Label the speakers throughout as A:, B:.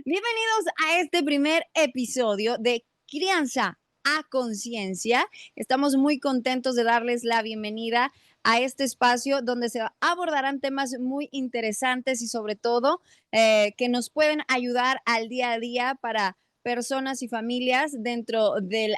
A: Bienvenidos a este primer episodio de Crianza a Conciencia. Estamos muy contentos de darles la bienvenida a este espacio donde se abordarán temas muy interesantes y sobre todo que nos pueden ayudar al día a día para personas y familias dentro del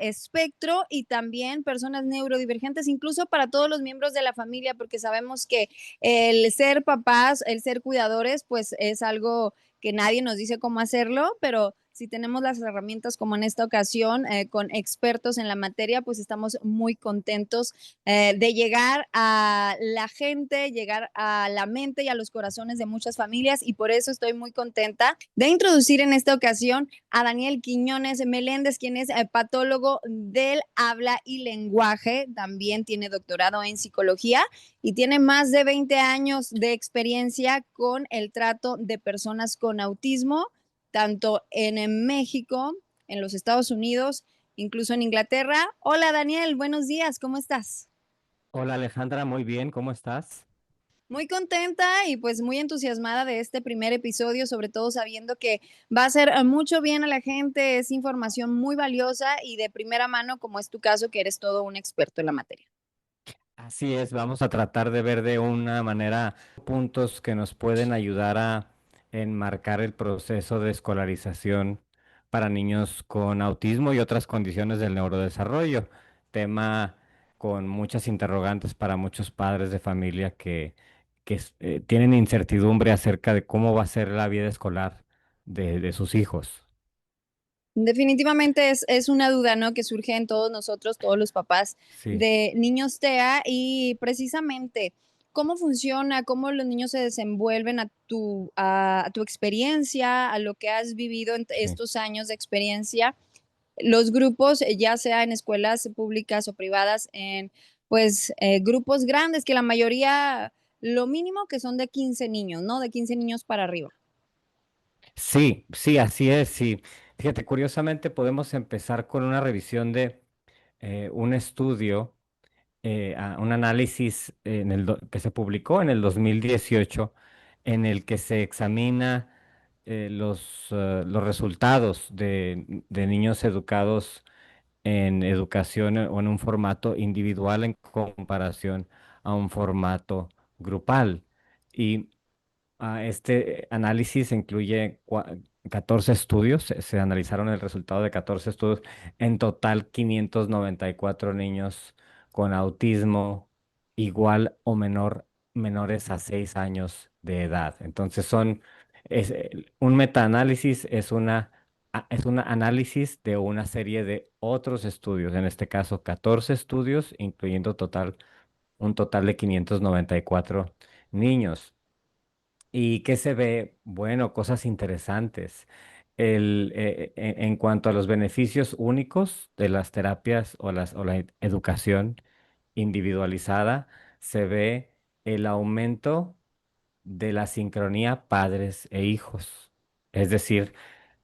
A: espectro y también personas neurodivergentes, incluso para todos los miembros de la familia, porque sabemos que el ser papás, el ser cuidadores, pues es algo que nadie nos dice cómo hacerlo, pero si tenemos las herramientas como en esta ocasión, con expertos en la materia, pues estamos muy contentos de llegar a la gente, llegar a la mente y a los corazones de muchas familias y por eso estoy muy contenta de introducir en esta ocasión a Daniel Quiñones Meléndez, quien es patólogo del habla y lenguaje, también tiene doctorado en psicología y tiene más de 20 años de experiencia con el trato de personas con autismo, tanto en México, en los Estados Unidos, incluso en Inglaterra. Hola Daniel, buenos días, ¿cómo estás?
B: Hola Alejandra, muy bien, ¿cómo estás?
A: Muy contenta y pues muy entusiasmada de este primer episodio, sobre todo sabiendo que va a hacer mucho bien a la gente, es información muy valiosa y de primera mano, como es tu caso, que eres todo un experto en la materia.
B: Así es, vamos a tratar de ver de una manera puntos que nos pueden ayudar a enmarcar el proceso de escolarización para niños con autismo y otras condiciones del neurodesarrollo, tema con muchas interrogantes para muchos padres de familia que tienen incertidumbre acerca de cómo va a ser la vida escolar de sus hijos.
A: Definitivamente es una duda, ¿no? Que surge en todos nosotros, todos los papás
B: Sí,
A: de niños TEA y precisamente cómo funciona, cómo los niños se desenvuelven a tu experiencia, a lo que has vivido en
B: sí.
A: estos años de experiencia. Los grupos, ya sea en escuelas públicas o privadas, en pues grupos grandes, que la mayoría, lo mínimo que son de 15 niños, ¿no? De 15 niños para arriba.
B: Sí, sí, así es, sí. Fíjate, curiosamente podemos empezar con una revisión de un estudio, un análisis que se publicó en el 2018, en el que se examina los resultados de niños educados en educación o en un formato individual en comparación a un formato grupal. Y este análisis incluye 14 estudios, se analizaron el resultado de 14 estudios, en total 594 niños con autismo igual o menores a 6 años de edad. Entonces un metaanálisis es un análisis de una serie de otros estudios, en este caso 14 estudios, incluyendo un total de 594 niños. ¿Y qué se ve? Bueno, cosas interesantes. En cuanto a los beneficios únicos de las terapias o la educación individualizada, se ve el aumento de la sincronía padres e hijos. Es decir,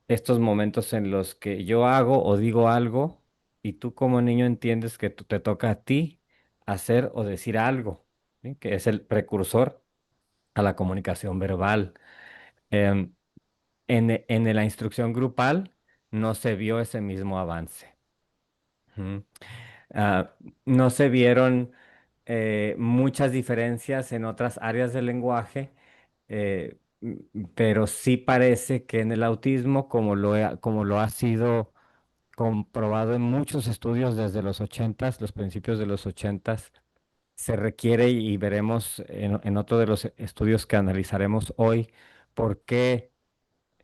B: estos momentos en los que yo hago o digo algo y tú como niño entiendes que te toca a ti hacer o decir algo, ¿sí? Que es el precursor a la comunicación verbal. Em, en la instrucción grupal no se vio ese mismo avance. Ujú. Ah, no se vieron muchas diferencias en otras áreas del lenguaje, pero sí parece que en el autismo, como lo ha sido comprobado en muchos estudios desde los ochentas, los principios de los ochentas, se requiere y veremos en otro de los estudios que analizaremos hoy por qué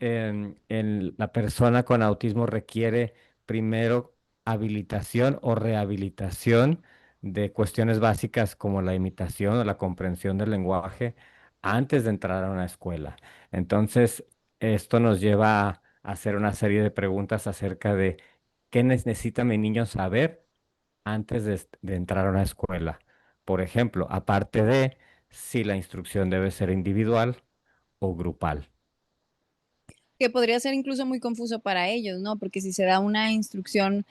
B: la persona con autismo requiere primero habilitación o rehabilitación de cuestiones básicas como la imitación o la comprensión del lenguaje antes de entrar a una escuela. Entonces, esto nos lleva a hacer una serie de preguntas acerca de qué necesita mi niño saber antes de entrar a una escuela. Por ejemplo, aparte de si la instrucción debe ser individual o grupal.
A: Que podría ser incluso muy confuso para ellos, ¿no? Porque si se da una instrucción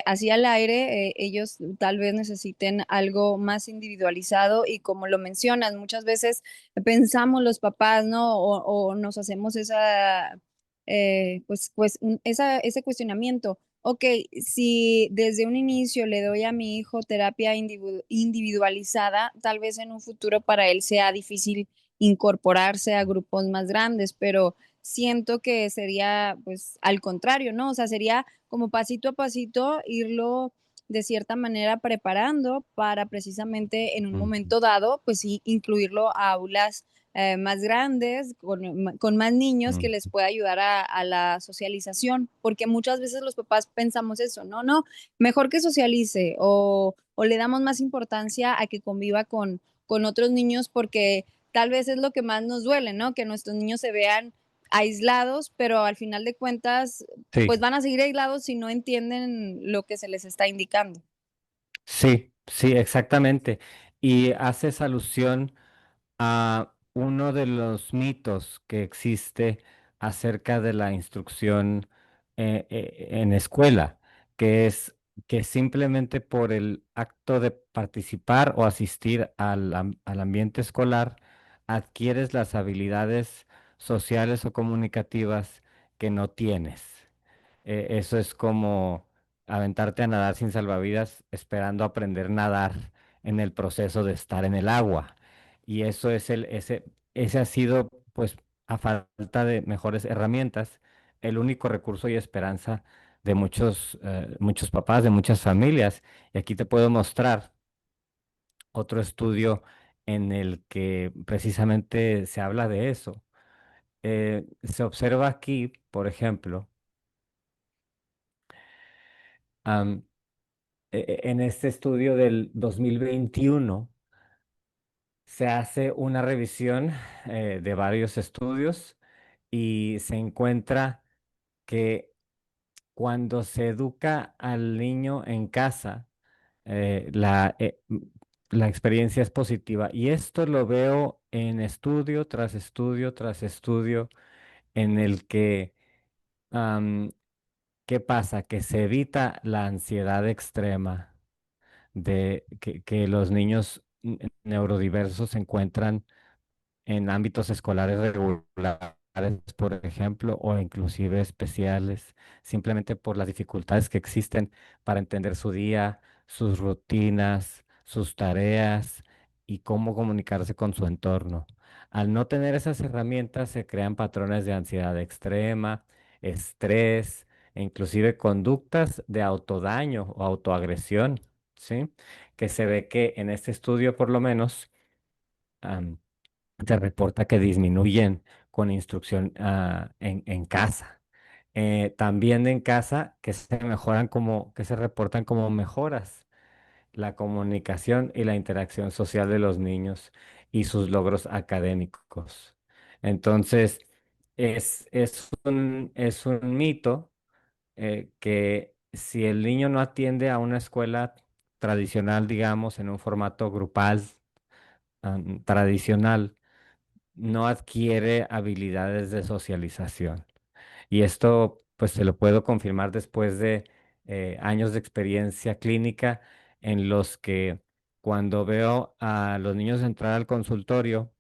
A: así al aire, ellos tal vez necesiten algo más individualizado y como lo mencionas, muchas veces pensamos los papás, ¿no? O nos hacemos esa ese cuestionamiento. Ok, si desde un inicio le doy a mi hijo terapia individualizada, tal vez en un futuro para él sea difícil incorporarse a grupos más grandes, pero siento que sería pues al contrario, ¿no? O sea, sería como pasito a pasito irlo de cierta manera preparando para precisamente en un
B: Ujú,
A: momento dado, pues sí, incluirlo a aulas más grandes, con más niños que les
B: ujú.
A: pueda ayudar a la socialización, porque muchas veces los papás pensamos eso, no, no, mejor que socialice o le damos más importancia a que conviva con otros niños porque tal vez es lo que más nos duele, ¿no? Que nuestros niños se vean aislados, pero al final de cuentas, pues
B: Sí,
A: van a seguir aislados si no entienden lo que se les está indicando.
B: sí, sí, exactamente. Y haces alusión a uno de los mitos que existe acerca de la instrucción en escuela, que es que simplemente por el acto de participar o asistir al ambiente escolar, adquieres las habilidades sociales o comunicativas que no tienes. Eso es como aventarte a nadar sin salvavidas esperando aprender a nadar en el proceso de estar en el agua. Y eso es ese ha sido, pues, a falta de mejores herramientas, el único recurso y esperanza de muchos papás, de muchas familias. Y aquí te puedo mostrar otro estudio en el que precisamente se habla de eso. Se observa aquí, por ejemplo, am, en este estudio del 2021 se hace una revisión de varios estudios y se encuentra que cuando se educa al niño en casa, la experiencia es positiva. Y esto lo veo en estudio tras estudio tras estudio en el que, am, ¿qué pasa? Que se evita la ansiedad extrema de que los niños neurodiversos se encuentran en ámbitos escolares regulares, por ejemplo, o inclusive especiales, simplemente por las dificultades que existen para entender su día, sus rutinas, sus tareas y cómo comunicarse con su entorno. Al no tener esas herramientas, se crean patrones de ansiedad extrema, estrés e inclusive conductas de autodaño o autoagresión, ¿sí? Que se ve que en este estudio, por lo menos, se reporta que disminuyen con instrucción en casa. También en casa que se mejoran que se reportan como mejoras la comunicación y la interacción social de los niños y sus logros académicos. Entonces, es un mito que si el niño no atiende a una escuela tradicional, digamos, en un formato grupal, tradicional, no adquiere habilidades de socialización. Y esto, pues, se lo puedo confirmar después de años de experiencia clínica en los que cuando veo a los niños entrar al consultorio,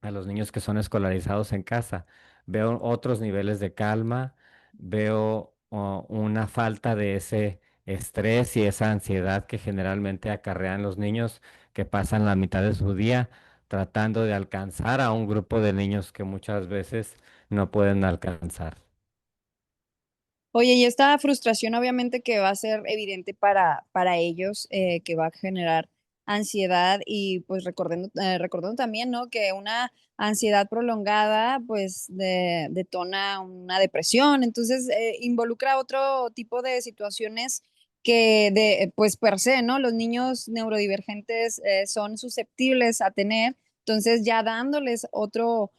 B: a los niños que son escolarizados en casa. Veo otros niveles de calma, veo una falta de ese estrés y esa ansiedad que generalmente acarrean los niños que pasan la mitad de su día tratando de alcanzar a un grupo de niños que muchas veces no pueden alcanzar.
A: Oye, y esta frustración obviamente que va a ser evidente para ellos, que va a generar ansiedad y pues recordando también, ¿no? Que una ansiedad prolongada pues detona una depresión, entonces involucra otro tipo de situaciones que pues per se, ¿no? Los niños neurodivergentes son susceptibles a tener, entonces ya dándoles otro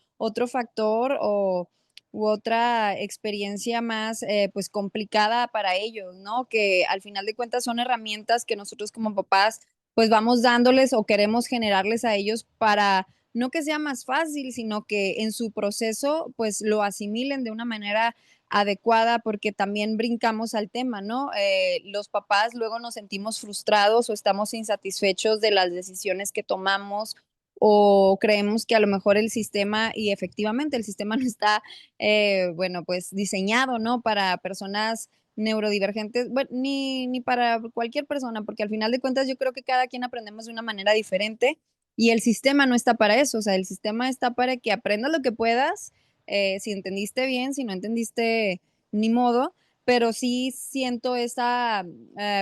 A: factor o u otra experiencia más, pues, complicada para ellos, ¿no? Que al final de cuentas son herramientas que nosotros como papás, pues, vamos dándoles o queremos generarles a ellos para no que sea más fácil, sino que en su proceso, pues, lo asimilen de una manera adecuada, porque también brincamos al tema, ¿no? Los papás luego nos sentimos frustrados o estamos insatisfechos de las decisiones que tomamos o creemos que a lo mejor el sistema, y efectivamente el sistema no está, bueno, pues diseñado, ¿no? Para personas neurodivergentes, bueno, ni para cualquier persona, porque al final de cuentas yo creo que cada quien aprendemos de una manera diferente y el sistema no está para eso, o sea, el sistema está para que aprendas lo que puedas, si entendiste bien, si no entendiste, ni modo, pero sí siento esa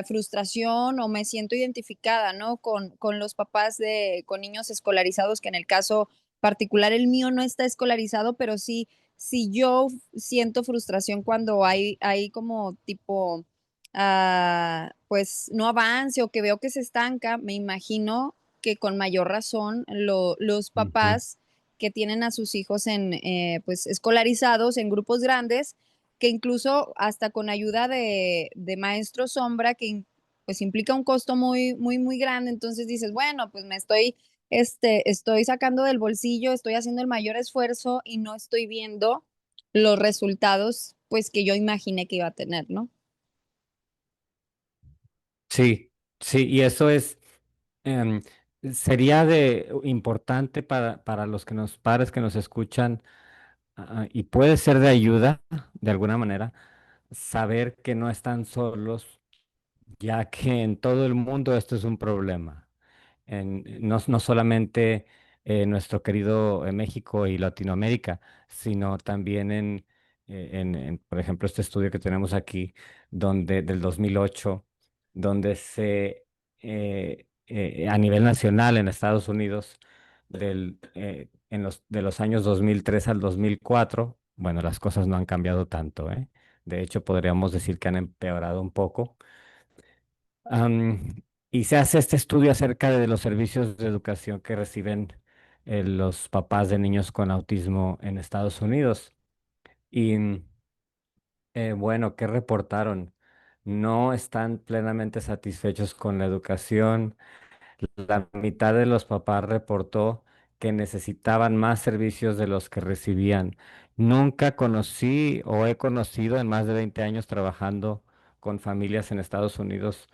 A: frustración o me siento identificada, ¿no? Con los papás con niños escolarizados, que en el caso particular el mío no está escolarizado, pero sí, sí yo siento frustración cuando hay como tipo, pues no avance o que veo que se estanca, me imagino que con mayor razón los
B: Ujú.
A: papás que tienen a sus hijos pues escolarizados en grupos grandes, que incluso hasta con ayuda de maestros sombra, pues implica un costo muy, muy, muy grande. Entonces dices, bueno, pues estoy sacando del bolsillo, estoy haciendo el mayor esfuerzo y no estoy viendo los resultados, pues que yo imaginé que iba a tener, ¿no?
B: Sí, sí, y eso es, em, sería de importante para los que nos, padres que nos escuchan, y puede ser de ayuda de alguna manera, saber que no están solos, ya que en todo el mundo esto es un problema. No solamente en nuestro querido México y Latinoamérica, sino también por ejemplo, este estudio que tenemos aquí, del 2008, donde a nivel nacional en Estados Unidos, de los años 2003 al 2004, bueno, las cosas no han cambiado tanto, ¿eh? De hecho, podríamos decir que han empeorado un poco. Am, y se hace este estudio acerca de los servicios de educación que reciben los papás de niños con autismo en Estados Unidos. Y bueno, ¿qué reportaron? No están plenamente satisfechos con la educación. La mitad de los papás reportó que necesitaban más servicios de los que recibían. Nunca conocí o he conocido en más de 20 años trabajando con familias en Estados Unidos.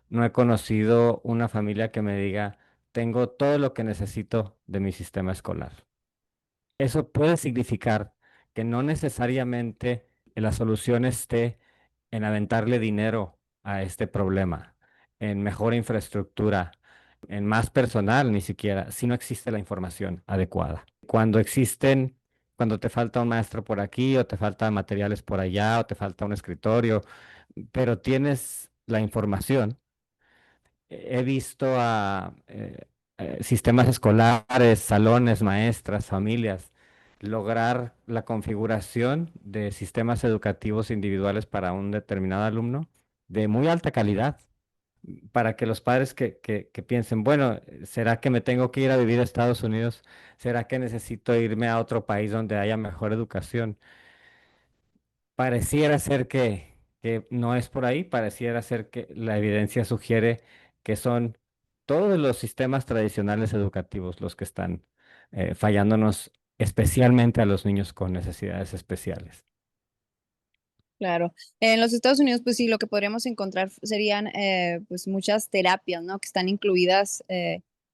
B: No he conocido una familia que me diga, tengo todo lo que necesito de mi sistema escolar. Eso puede significar que no necesariamente la solución esté en aventarle dinero a este problema, en mejor infraestructura, en más personal ni siquiera, si no existe la información adecuada. Cuando te falta un maestro por aquí, o te faltan materiales por allá, o te falta un escritorio, pero tienes la información. He visto sistemas escolares, salones, maestras, familias, lograr la configuración de sistemas educativos individuales para un determinado alumno de muy alta calidad, para que los padres que piensen, bueno, ¿será que me tengo que ir a vivir a Estados Unidos? ¿Será que necesito irme a otro país donde haya mejor educación? Pareciera ser que no es por ahí, pareciera ser que la evidencia sugiere que son todos los sistemas tradicionales educativos los que están fallándonos, especialmente a los niños con necesidades especiales.
A: Claro. En los Estados Unidos, pues sí, lo que podríamos encontrar serían, pues muchas terapias, ¿no? Que están incluidas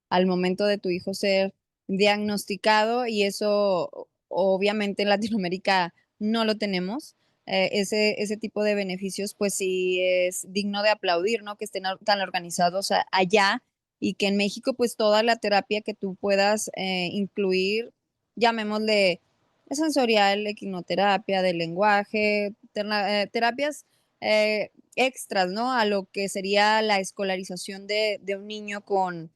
A: al momento de tu hijo ser diagnosticado y eso obviamente en Latinoamérica no lo tenemos. Ese tipo de beneficios, pues sí es digno de aplaudir, ¿no? Que estén tan organizados allá y que en México, pues toda la terapia que tú puedas incluir, llamémosle sensorial, equinoterapia, del lenguaje, terapias extras, ¿no? A lo que sería la escolarización de un niño con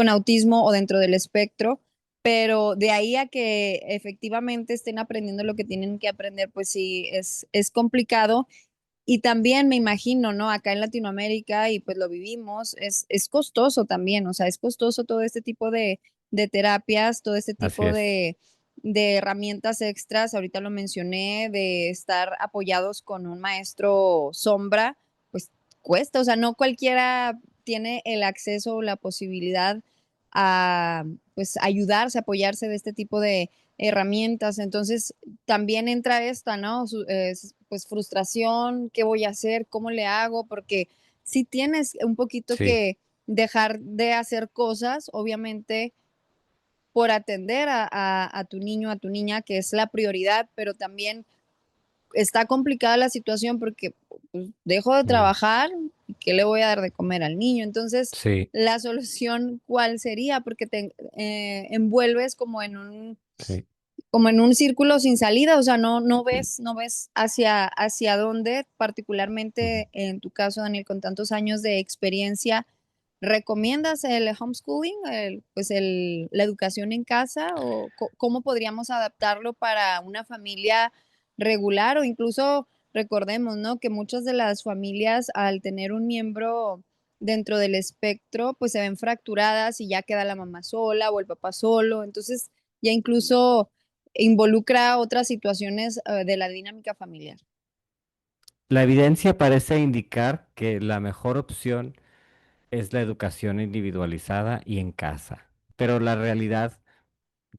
A: autismo o dentro del espectro, pero de ahí a que efectivamente estén aprendiendo lo que tienen que aprender, pues sí, es complicado. Y también me imagino, ¿no? Acá en Latinoamérica, y pues lo vivimos, es costoso también, o sea, es costoso todo este tipo de terapias, todo este
B: Así
A: tipo
B: es.
A: de herramientas extras, ahorita lo mencioné, de estar apoyados con un maestro sombra, pues cuesta, o sea, no cualquiera tiene el acceso o la posibilidad a, pues, ayudarse, apoyarse de este tipo de herramientas. Entonces, también entra esta, ¿no? Pues frustración, ¿qué voy a hacer? ¿Cómo le hago? Porque si tienes un poquito
B: Sí,
A: que dejar de hacer cosas, obviamente por atender a tu niño, a tu niña, que es la prioridad, pero también está complicada la situación porque pues, dejo de
B: Mm,
A: trabajar, ¿y qué le voy a dar de comer al niño? Entonces,
B: sí,
A: la solución, ¿cuál sería? Porque te envuelves
B: sí.
A: como en un círculo sin salida, o sea, no ves hacia dónde,
B: Ujú.
A: particularmente en tu caso, Daniel, con tantos años de experiencia, ¿recomiendas el homeschooling, la educación en casa o cómo podríamos adaptarlo para una familia regular o incluso recordemos, ¿no? Que muchas de las familias al tener un miembro dentro del espectro, pues se ven fracturadas y ya queda la mamá sola o el papá solo, entonces ya incluso involucra otras situaciones de la dinámica familiar.
B: La evidencia parece indicar que la mejor opción es la educación individualizada y en casa, pero la realidad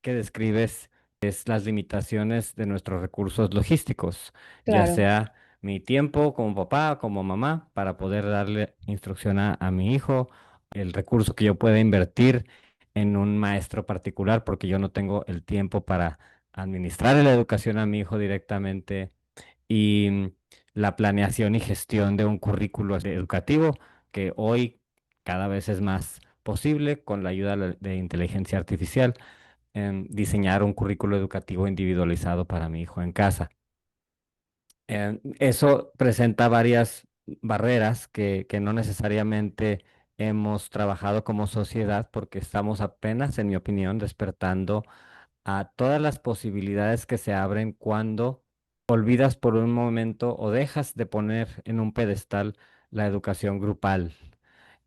B: que describes es las limitaciones de nuestros recursos logísticos, ya
A: Claro,
B: sea mi tiempo como papá, como mamá, para poder darle instrucción a mi hijo, el recurso que yo pueda invertir en un maestro particular, porque yo no tengo el tiempo para administrar la educación a mi hijo directamente, y la planeación y gestión de un currículo educativo que hoy cada vez es más posible con la ayuda de inteligencia artificial, diseñar un currículo educativo individualizado para mi hijo en casa. Eso presenta varias barreras que no necesariamente hemos trabajado como sociedad porque estamos apenas, en mi opinión, despertando a todas las posibilidades que se abren cuando olvidas por un momento o dejas de poner en un pedestal la educación grupal.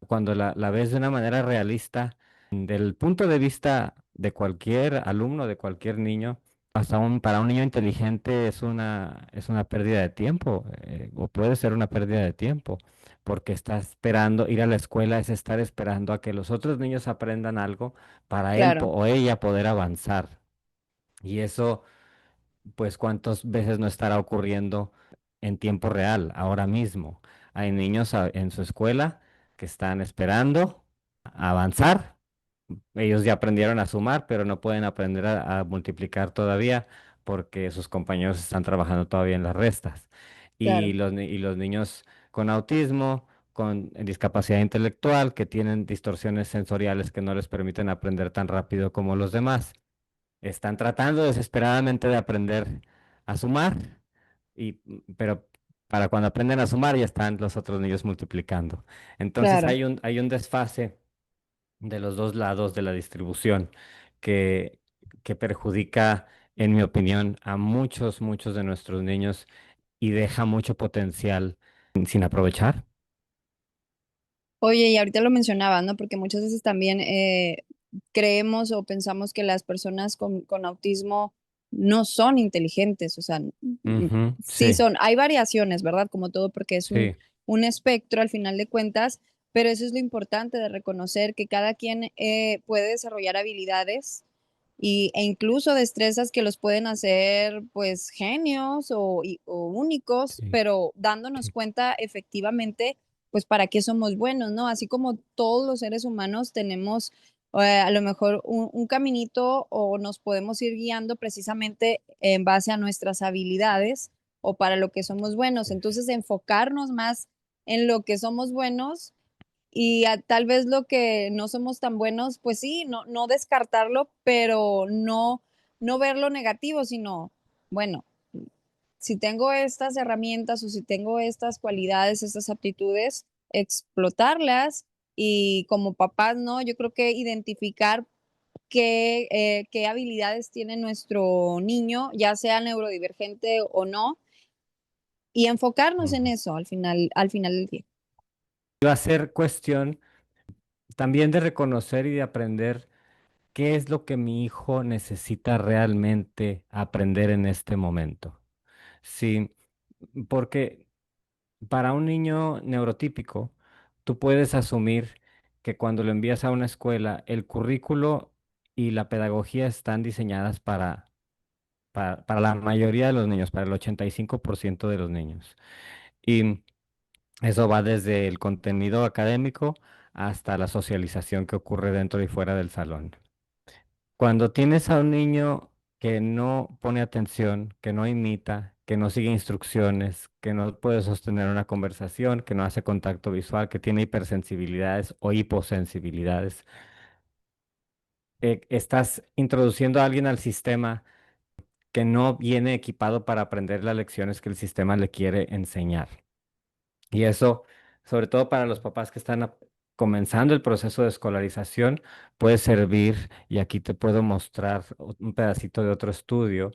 B: Cuando la ves de una manera realista, del punto de vista de cualquier alumno, de cualquier niño, hasta para un niño inteligente es una pérdida de tiempo, o puede ser una pérdida de tiempo, porque está esperando, ir a la escuela es estar esperando a que los otros niños aprendan algo para él
A: claro,
B: o ella poder avanzar. Y eso, pues, ¿cuántas veces no estará ocurriendo en tiempo real, ahora mismo? Hay niños en su escuela que están esperando a avanzar. Ellos ya aprendieron a sumar, pero no pueden aprender a multiplicar todavía porque sus compañeros están trabajando todavía en las restas.
A: claro,
B: Y los niños con autismo, con discapacidad intelectual, que tienen distorsiones sensoriales que no les permiten aprender tan rápido como los demás, están tratando desesperadamente de aprender a sumar, pero para cuando aprenden a sumar ya están los otros niños multiplicando. Entonces
A: claro.
B: hay un desfase de los dos lados de la distribución que, que perjudica, en mi opinión, a muchos de nuestros niños y deja mucho potencial sin aprovechar.
A: Oye, y ahorita lo mencionabas, ¿no? Porque muchas veces también creemos o pensamos que las personas con autismo no son inteligentes, o sea,
B: Ujú,
A: sí
B: sí,
A: son, hay variaciones, ¿verdad? Como todo, porque es
B: sí,
A: un espectro al final de cuentas, pero eso es lo importante de reconocer que cada quien puede desarrollar habilidades e incluso destrezas que los pueden hacer pues genios o únicos,
B: sí,
A: pero dándonos
B: sí.
A: cuenta efectivamente pues para qué somos buenos, ¿no? Así como todos los seres humanos tenemos a lo mejor un caminito o nos podemos ir guiando precisamente en base a nuestras habilidades o para lo que somos buenos. Entonces, enfocarnos más en lo que somos buenos y tal vez lo que no somos tan buenos, pues sí, no descartarlo, pero no verlo negativo, sino, bueno, si tengo estas herramientas o si tengo estas cualidades, estas aptitudes, explotarlas y como papás, ¿no? Yo creo que identificar qué habilidades tiene nuestro niño, ya sea neurodivergente o no, y enfocarnos en
B: Ujú.
A: eso al final del día.
B: Va a ser cuestión también de reconocer y de aprender qué es lo que mi hijo necesita realmente aprender en este momento. Sí, porque para un niño neurotípico, tú puedes asumir que cuando lo envías a una escuela, el currículo y la pedagogía están diseñadas para la mayoría de los niños, para el 85% de los niños. Y eso va desde el contenido académico hasta la socialización que ocurre dentro y fuera del salón. Cuando tienes a un niño que no pone atención, que no imita, que no sigue instrucciones, que no puede sostener una conversación, que no hace contacto visual, que tiene hipersensibilidades o hiposensibilidades, estás introduciendo a alguien al sistema que no viene equipado para aprender las lecciones que el sistema le quiere enseñar. Y eso, sobre todo para los papás que están comenzando el proceso de escolarización, puede servir, y aquí te puedo mostrar un pedacito de otro estudio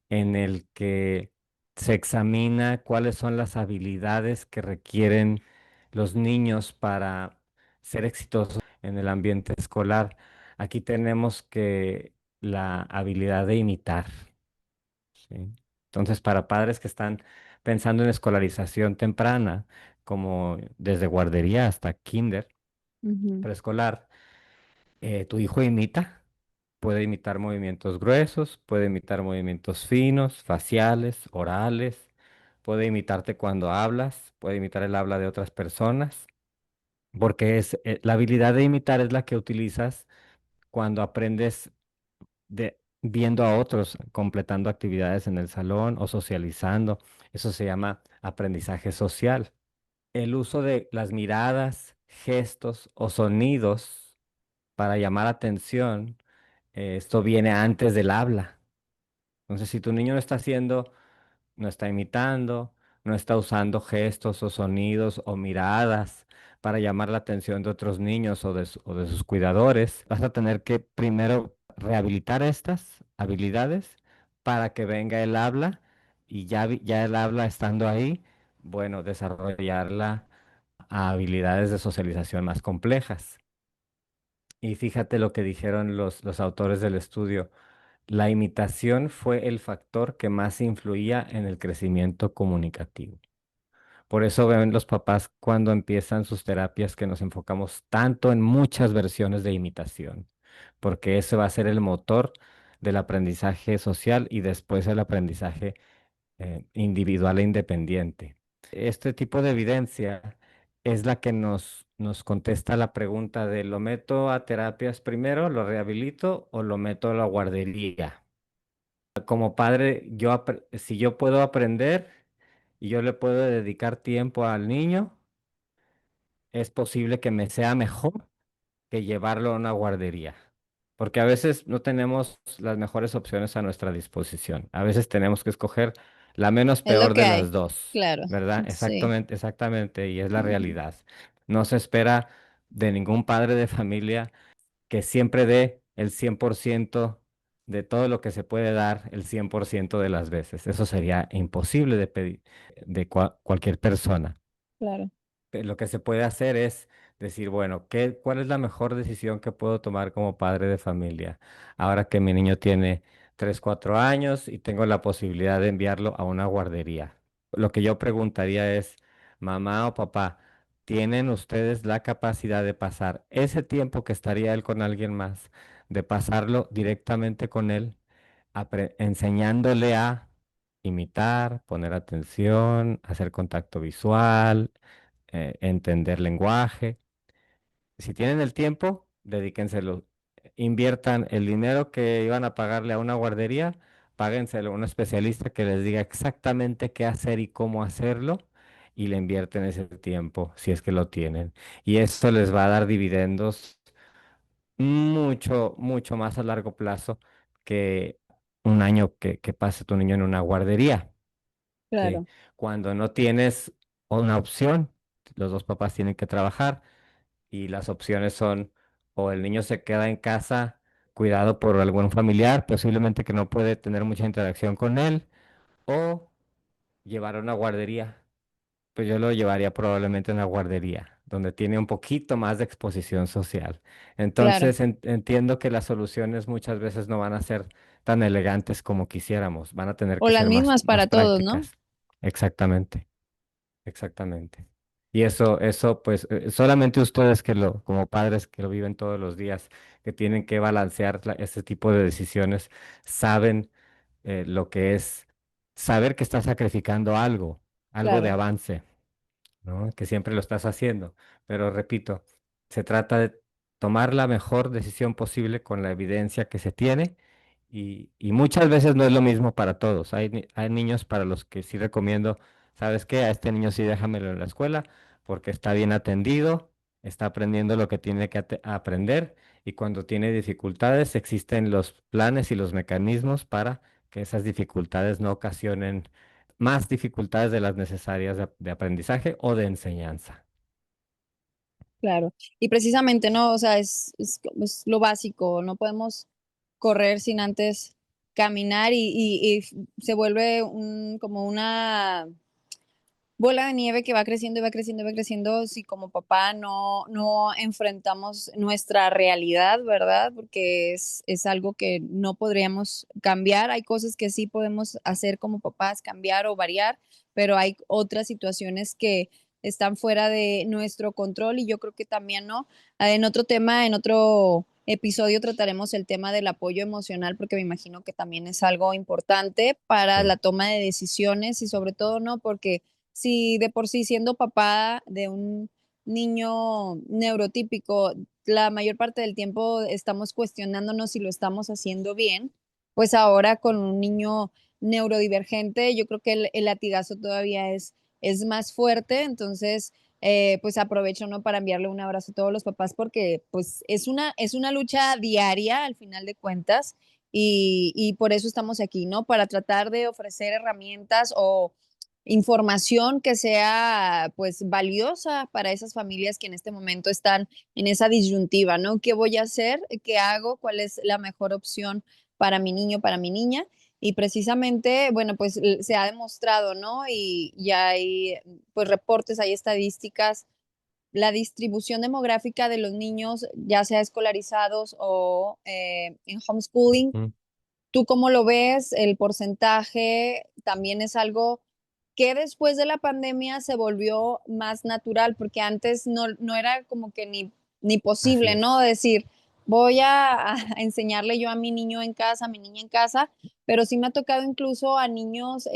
B: en el que se examina cuáles son las habilidades que requieren los niños para ser exitosos en el ambiente escolar. Aquí tenemos que la habilidad de imitar. ¿Sí? Entonces, para padres que están pensando en escolarización temprana, como desde guardería hasta kinder,
A: Ujú,
B: preescolar, tu hijo imita, puede imitar movimientos gruesos, puede imitar movimientos finos, faciales, orales, puede imitarte cuando hablas, puede imitar el habla de otras personas, porque la habilidad de imitar es la que utilizas cuando aprendes viendo a otros completando actividades en el salón o socializando. Eso se llama aprendizaje social. El uso de las miradas, gestos o sonidos para llamar atención, esto viene antes del habla. Entonces, si tu niño no está imitando, no está usando gestos o sonidos o miradas para llamar la atención de otros niños o de sus cuidadores, vas a tener que primero rehabilitar estas habilidades para que venga el habla y ya el habla estando ahí, bueno, desarrollarla a habilidades de socialización más complejas. Y fíjate lo que dijeron los autores del estudio. La imitación fue el factor que más influía en el crecimiento comunicativo. Por eso ven los papás cuando empiezan sus terapias que nos enfocamos tanto en muchas versiones de imitación, porque ese va a ser el motor del aprendizaje social y después el aprendizaje individual e independiente. Este tipo de evidencia es la que nos contesta la pregunta de ¿lo meto a terapias primero, lo rehabilito o lo meto a la guardería? Como padre, si yo puedo aprender y yo le puedo dedicar tiempo al niño, es posible que me sea mejor que llevarlo a una guardería. Porque a veces no tenemos las mejores opciones a nuestra disposición. A veces tenemos que escoger la menos
A: es lo
B: peor
A: que
B: de
A: hay,
B: las dos,
A: claro,
B: ¿verdad?
A: sí.
B: Exactamente, exactamente, y es la
A: Ujú,
B: realidad. No se espera de ningún padre de familia que siempre dé el 100% de todo lo que se puede dar el 100% de las veces. Eso sería imposible de pedir de cualquier persona.
A: claro,
B: Lo que se puede hacer es decir, bueno, ¿cuál es la mejor decisión que puedo tomar como padre de familia? Ahora que mi niño tiene 3 4 años y tengo la posibilidad de enviarlo a una guardería. Lo que yo preguntaría es, mamá o papá, ¿tienen ustedes la capacidad de pasar ese tiempo que estaría él con alguien más, de pasarlo directamente con él, enseñándole a imitar, poner atención, hacer contacto visual, entender lenguaje? Si tienen el tiempo, dedíquenselo. Inviertan el dinero que iban a pagarle a una guardería, páguenselo a un especialista que les diga exactamente qué hacer y cómo hacerlo, y le invierten ese tiempo, si es que lo tienen. Y esto les va a dar dividendos mucho, mucho más a largo plazo que un año que pase tu niño en una guardería. ¿Sí?
A: claro.
B: Cuando no tienes una opción, los dos papás tienen que trabajar y las opciones son o el niño se queda en casa cuidado por algún familiar, posiblemente que no puede tener mucha interacción con él, o llevar a una guardería. Pues yo lo llevaría probablemente a una guardería, donde tiene un poquito más de exposición social.
A: Claro.
B: Entonces entiendo que las soluciones muchas veces no van a ser tan elegantes como quisiéramos, van a tener
A: O
B: que
A: las
B: ser
A: mismas
B: más
A: para todos, ¿no?
B: prácticas. Exactamente. Exactamente. Y eso, pues, solamente ustedes como padres que lo viven todos los días, que tienen que balancear este tipo de decisiones, saben lo que es saber que estás sacrificando algo de
A: Claro,
B: avance, ¿no? Que siempre lo estás haciendo. Pero repito, se trata de tomar la mejor decisión posible con la evidencia que se tiene y muchas veces no es lo mismo para todos. Hay niños para los que sí recomiendo, ¿sabes qué? A este niño sí déjamelo en la escuela porque está bien atendido, está aprendiendo lo que tiene que aprender y cuando tiene dificultades existen los planes y los mecanismos para que esas dificultades no ocasionen más dificultades de las necesarias de aprendizaje o de enseñanza.
A: Claro. Y precisamente, ¿no? O sea, es lo básico, no podemos correr sin antes caminar y se vuelve como una bola de nieve que va creciendo y va creciendo y va creciendo si como papá no enfrentamos nuestra realidad, ¿verdad? Porque es algo que no podríamos cambiar. Hay cosas que sí podemos hacer como papás, cambiar o variar, pero hay otras situaciones que están fuera de nuestro control y yo creo que también, ¿no? En otro tema, en otro episodio trataremos el tema del apoyo emocional porque me imagino que también es algo importante para
B: Sí,
A: la toma de decisiones y sobre todo, ¿no? Porque si de por sí siendo papá de un niño neurotípico, la mayor parte del tiempo estamos cuestionándonos si lo estamos haciendo bien, pues ahora con un niño neurodivergente, yo creo que el latigazo todavía es más fuerte, entonces, pues aprovecho, ¿no? Para enviarle un abrazo a todos los papás porque pues es una lucha diaria al final de cuentas y por eso estamos aquí, ¿no? Para tratar de ofrecer herramientas o información que sea pues valiosa para esas familias que en este momento están en esa disyuntiva, ¿no? ¿Qué voy a hacer? ¿Qué hago? ¿Cuál es la mejor opción para mi niño, para mi niña? Y precisamente, bueno, pues se ha demostrado, ¿no? Y ya hay pues reportes, hay estadísticas, la distribución demográfica de los niños, ya sea escolarizados o en homeschooling.
B: ujú,
A: ¿Tú cómo lo ves? El porcentaje también es algo que después de la pandemia se volvió más natural, porque antes no era como que ni
B: así
A: posible, ¿no?
B: es.
A: Decir, voy a enseñarle yo a mi niño en casa, a mi niña en casa, pero sí me ha tocado incluso a niños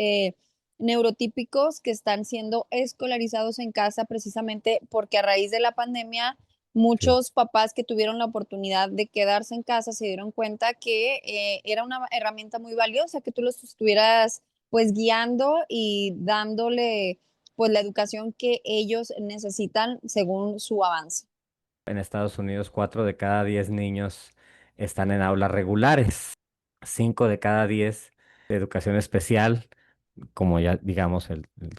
A: neurotípicos que están siendo escolarizados en casa precisamente porque a raíz de la pandemia
B: Sí.
A: muchos papás que tuvieron la oportunidad de quedarse en casa se dieron cuenta que era una herramienta muy valiosa, que tú los estuvieras pues guiando y dándole pues la educación que ellos necesitan según su avance.
B: En Estados Unidos, 4 de cada 10 niños están en aulas regulares, 5 de cada 10 de educación especial, como ya digamos,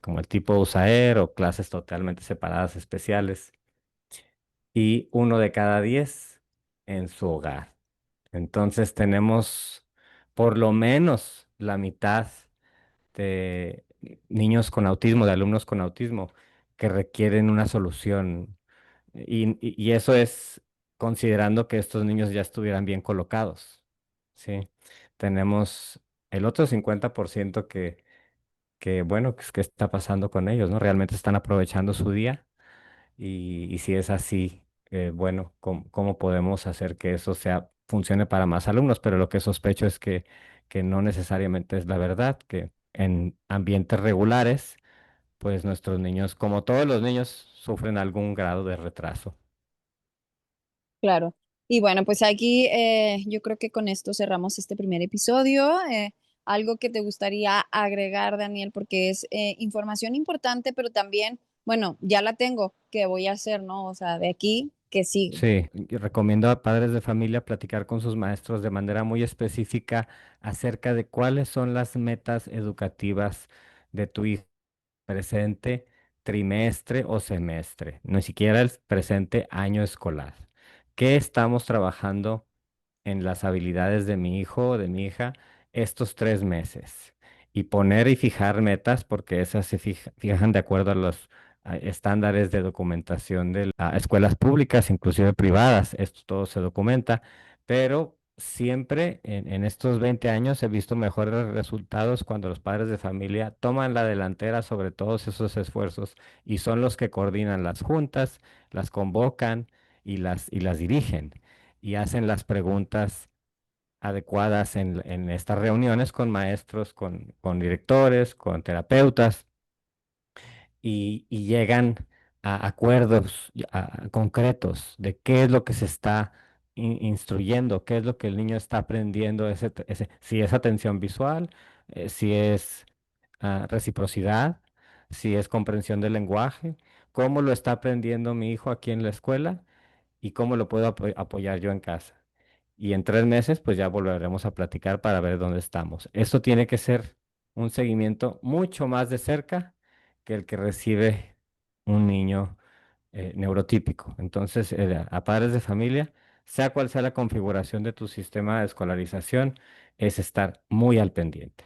B: como el tipo USAER o clases totalmente separadas especiales, y 1 de cada 10 en su hogar. Entonces tenemos por lo menos la mitad de niños con autismo, de alumnos con autismo, que requieren una solución. Y eso es considerando que estos niños ya estuvieran bien colocados. ¿Sí? Tenemos el otro 50% bueno, ¿qué está pasando con ellos? ¿No? ¿Realmente están aprovechando su día? Y si es así, bueno, ¿cómo podemos hacer que eso funcione para más alumnos? Pero lo que sospecho es que no necesariamente es la verdad, que en ambientes regulares, pues nuestros niños, como todos los niños, sufren algún grado de retraso.
A: Claro. Y bueno, pues aquí yo creo que con esto cerramos este primer episodio. Algo que te gustaría agregar, Daniel, porque es información importante, pero también, bueno, ya la tengo, ¿qué voy a hacer, no? O sea, de aquí, que sigue?
B: Sí, y recomiendo a padres de familia platicar con sus maestros de manera muy específica acerca de cuáles son las metas educativas de tu hijo presente trimestre o semestre, ni siquiera el presente año escolar. ¿Qué estamos trabajando en las habilidades de mi hijo o de mi hija estos 3 meses? Y poner y fijar metas, porque esas se fijan de acuerdo a los estándares de documentación de las escuelas públicas, inclusive privadas. Esto todo se documenta, pero siempre en estos 20 años he visto mejores resultados cuando los padres de familia toman la delantera sobre todos esos esfuerzos y son los que coordinan las juntas, las convocan y las dirigen y hacen las preguntas adecuadas en estas reuniones con maestros, con directores, con terapeutas y llegan acuerdos concretos de qué es lo que se está instruyendo, qué es lo que el niño está aprendiendo, si es atención visual, si es reciprocidad, si es comprensión del lenguaje, cómo lo está aprendiendo mi hijo aquí en la escuela y cómo lo puedo apoyar yo en casa. Y en 3 meses, pues ya volveremos a platicar para ver dónde estamos. Esto tiene que ser un seguimiento mucho más de cerca que el que recibe un niño neurotípico. Entonces, a padres de familia, sea cual sea la configuración de tu sistema de escolarización, es estar muy al pendiente.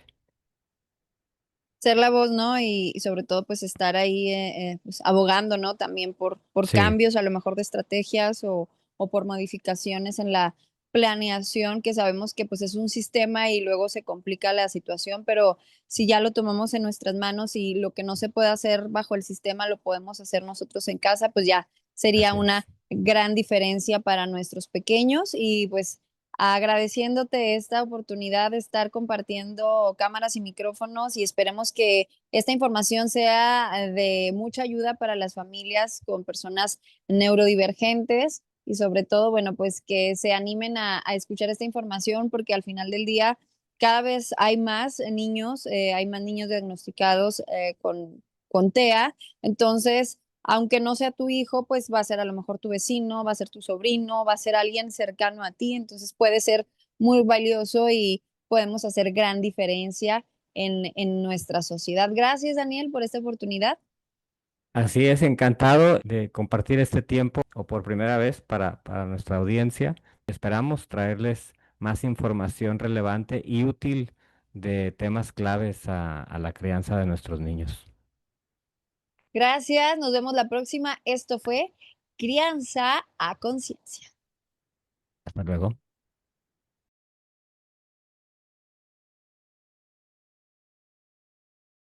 A: Ser la voz, ¿no? Y sobre todo, pues, estar ahí, pues, abogando, ¿no? También por
B: Sí,
A: cambios, a lo mejor de estrategias o por modificaciones en la planeación, que sabemos que, pues, es un sistema y luego se complica la situación, pero si ya lo tomamos en nuestras manos y lo que no se puede hacer bajo el sistema lo podemos hacer nosotros en casa, pues, ya sería
B: así
A: una
B: es.
A: gran diferencia para nuestros pequeños y, pues, agradeciéndote esta oportunidad de estar compartiendo cámaras y micrófonos y esperemos que esta información sea de mucha ayuda para las familias con personas neurodivergentes y sobre todo, bueno, pues que se animen a escuchar esta información porque al final del día cada vez hay más niños diagnosticados con TEA. Entonces, aunque no sea tu hijo, pues va a ser a lo mejor tu vecino, va a ser tu sobrino, va a ser alguien cercano a ti, entonces puede ser muy valioso y podemos hacer gran diferencia en nuestra sociedad. Gracias, Daniel, por esta oportunidad.
B: Así es, encantado de compartir este tiempo o por primera vez para nuestra audiencia. Esperamos traerles más información relevante y útil de temas claves a la crianza de nuestros niños.
A: Gracias, nos vemos la próxima. Esto fue Crianza a Conciencia.
B: Hasta luego.